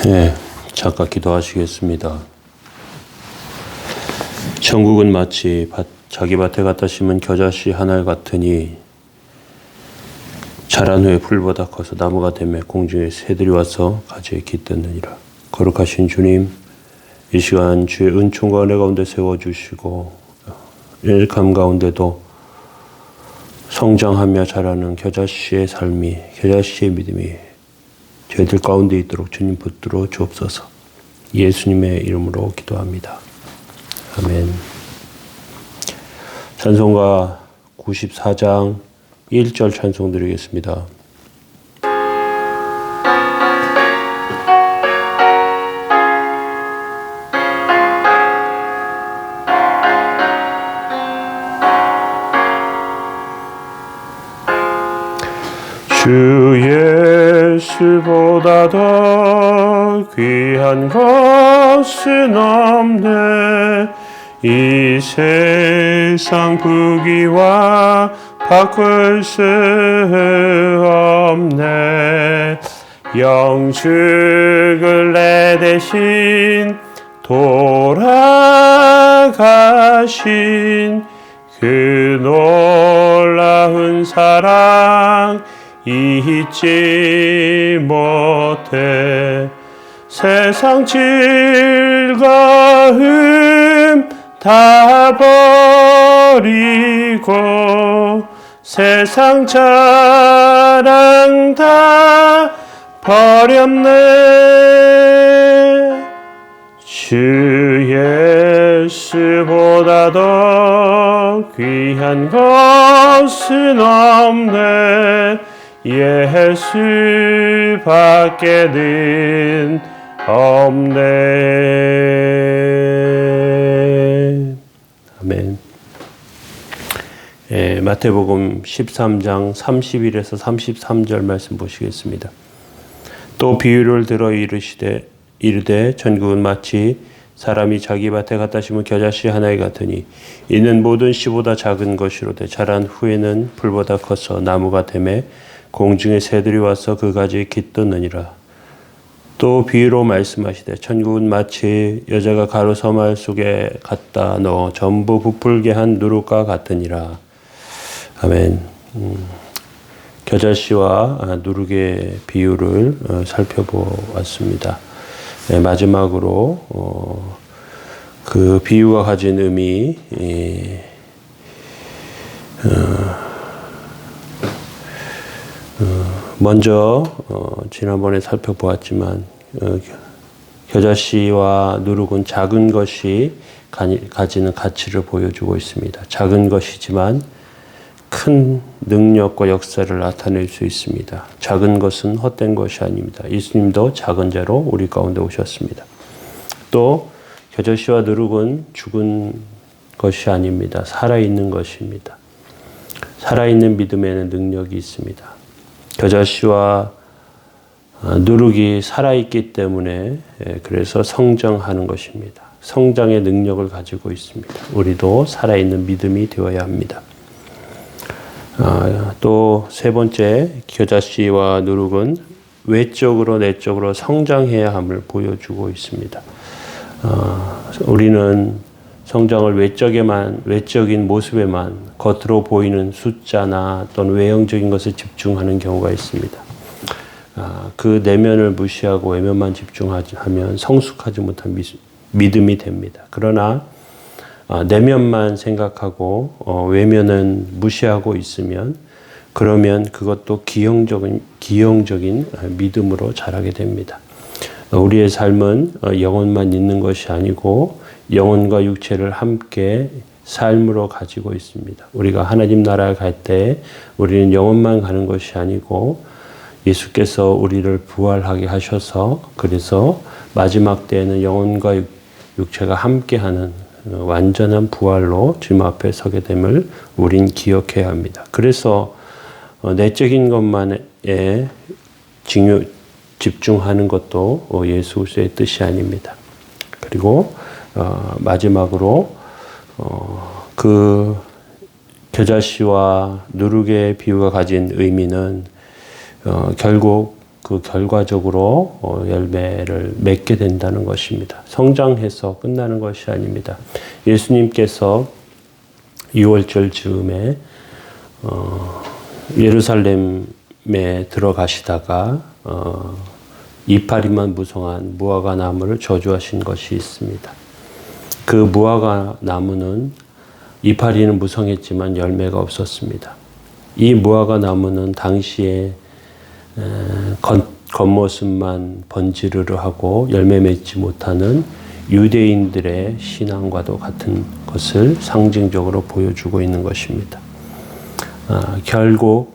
네, 잠깐 기도하시겠습니다. 천국은 마치 자기 밭에 갖다 심은 겨자씨 한 알 같으니 자란 후에 풀보다 커서 나무가 되며 공중에 새들이 와서 가지에 깃드느니라. 거룩하신 주님, 이 시간 주의 은총과 은혜 가운데 세워주시고 일감 가운데도 성장하며 자라는 겨자씨의 삶이, 겨자씨의 믿음이 저희들 가운데 있도록 주님 붙들어 주옵소서. 예수님의 이름으로 기도합니다. 아멘. 찬송가 94장 1절 찬송 드리겠습니다. 주 예수보다 더 귀한 것은 없네. 이 세상 부귀와 바꿀 수 없네. 영축을 내 대신 돌아가신 그 놀라운 사랑 잊지 못해. 세상 즐거움 다 버리고 세상 자랑 다 버렸네. 주 예수보다 더 귀한 것은 없네. 예수밖에는 없네. 아멘. 마태복음 13장 31에서 33절 말씀 보시겠습니다. 또 비유를 들어 이르되 천국은 마치 사람이 자기 밭에 갖다 심은 겨자씨 하나에 같으니 이는 모든 씨보다 작은 것이로되 자란 후에는 풀보다 커서 나무가 되매 공중의 새들이 와서 그 가지에 깃드느니라. 또 비유로 말씀하시되 천국은 마치 여자가 가루 서말 속에 갖다 넣어 전부 부풀게 한 누룩과 같으니라. 아멘. 겨자씨와 누룩의 비유를 살펴보았습니다. 네, 마지막으로 그 비유가 가진 의미, 먼저 지난번에 살펴보았지만 겨자씨와 누룩은 작은 것이 가지는 가치를 보여주고 있습니다. 작은 것이지만 큰 능력과 역사를 나타낼 수 있습니다. 작은 것은 헛된 것이 아닙니다. 예수님도 작은 자로 우리 가운데 오셨습니다. 또 겨자씨와 누룩은 죽은 것이 아닙니다. 살아있는 것입니다. 살아있는 믿음에는 능력이 있습니다. 겨자씨와 누룩이 살아있기 때문에 그래서 성장하는 것입니다. 성장의 능력을 가지고 있습니다. 우리도 살아있는 믿음이 되어야 합니다. 또 세 번째, 겨자씨와 누룩은 외적으로 내적으로 성장해야 함을 보여주고 있습니다. 우리는 성장을 외적인 모습에만 겉으로 보이는 숫자나 또는 외형적인 것에 집중하는 경우가 있습니다. 그 내면을 무시하고 외면만 집중하면 성숙하지 못한 믿음이 됩니다. 그러나 내면만 생각하고 외면은 무시하고 있으면 그러면 그것도 기형적인 믿음으로 자라게 됩니다. 우리의 삶은 영혼만 있는 것이 아니고 영혼과 육체를 함께 삶으로 가지고 있습니다. 우리가 하나님 나라에 갈 때 우리는 영혼만 가는 것이 아니고 예수께서 우리를 부활하게 하셔서 그래서 마지막 때에는 영혼과 육체가 함께하는 완전한 부활로 주님 앞에 서게 됨을 우린 기억해야 합니다. 그래서 내적인 것만에 집중하는 것도 예수 그리스도의 뜻이 아닙니다. 그리고 마지막으로 그 겨자씨와 누룩의 비유가 가진 의미는 결국 그 결과적으로 열매를 맺게 된다는 것입니다. 성장해서 끝나는 것이 아닙니다. 예수님께서 6월절 즈음에 예루살렘에 들어가시다가 이파리만 무성한 무화과 나무를 저주하신 것이 있습니다. 그 무화과 나무는 이파리는 무성했지만 열매가 없었습니다. 이 무화과 나무는 당시에 겉모습만 번지르르하고 열매 맺지 못하는 유대인들의 신앙과도 같은 것을 상징적으로 보여주고 있는 것입니다. 결국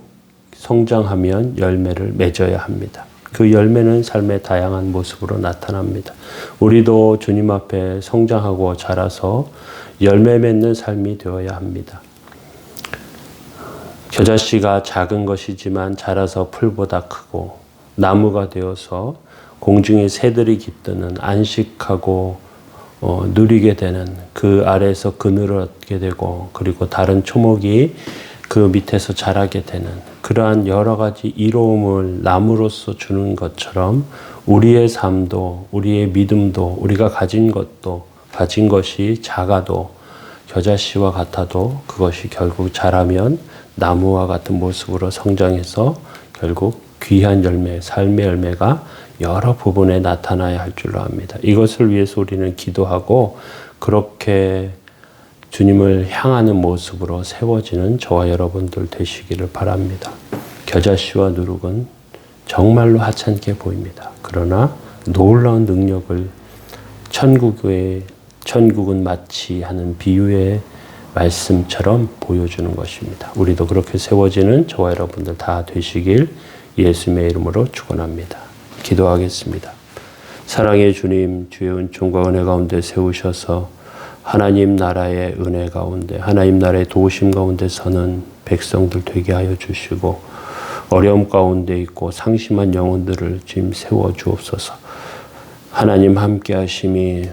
성장하면 열매를 맺어야 합니다. 그 열매는 삶의 다양한 모습으로 나타납니다. 우리도 주님 앞에 성장하고 자라서 열매 맺는 삶이 되어야 합니다. 겨자씨가 작은 것이지만 자라서 풀보다 크고 나무가 되어서 공중에 새들이 깃드는 안식하고 누리게 되는 그 아래에서 그늘을 얻게 되고 그리고 다른 초목이 그 밑에서 자라게 되는 그러한 여러 가지 이로움을 나무로서 주는 것처럼 우리의 삶도 우리의 믿음도 우리가 가진 것이 작아도 겨자씨와 같아도 그것이 결국 자라면 나무와 같은 모습으로 성장해서 결국 귀한 열매, 삶의 열매가 여러 부분에 나타나야 할 줄로 압니다. 이것을 위해서 우리는 기도하고 그렇게 주님을 향하는 모습으로 세워지는 저와 여러분들 되시기를 바랍니다. 겨자씨와 누룩은 정말로 하찮게 보입니다. 그러나 놀라운 능력을 천국은 마치 하는 비유의 말씀처럼 보여주는 것입니다. 우리도 그렇게 세워지는 저와 여러분들 다 되시길 예수님의 이름으로 축원합니다. 기도하겠습니다. 사랑의 주님, 주의 은총과 은혜 가운데 세우셔서 하나님 나라의 은혜 가운데, 하나님 나라의 도우심 가운데 서는 백성들 되게 하여 주시고 어려움 가운데 있고 상심한 영혼들을 주님 세워 주옵소서. 하나님 함께 하심이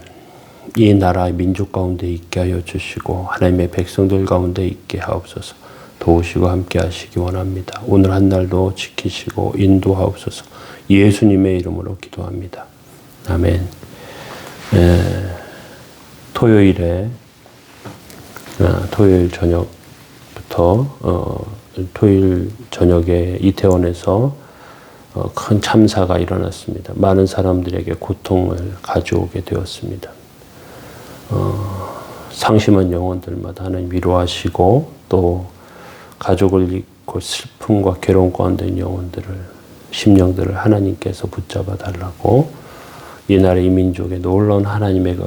이 나라의 민족 가운데 있게 하여 주시고 하나님의 백성들 가운데 있게 하옵소서. 도우시고 함께 하시기 원합니다. 오늘 한 날도 지키시고 인도하옵소서. 예수님의 이름으로 기도합니다. 아멘. 토요일 저녁부터 토요일 저녁에 이태원에서 큰 참사가 일어났습니다. 많은 사람들에게 고통을 가져오게 되었습니다. 상심한 영혼들마다 하나님 위로하시고 또 가족을 잃고 슬픔과 괴로움 가운데 있는 영혼들을 심령들을 하나님께서 붙잡아 달라고 이 나라 이 민족에 놀라운 하나님의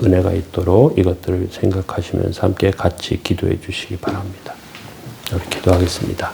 은혜가 있도록 이것들을 생각하시면서 함께 같이 기도해 주시기 바랍니다. 우리 기도하겠습니다.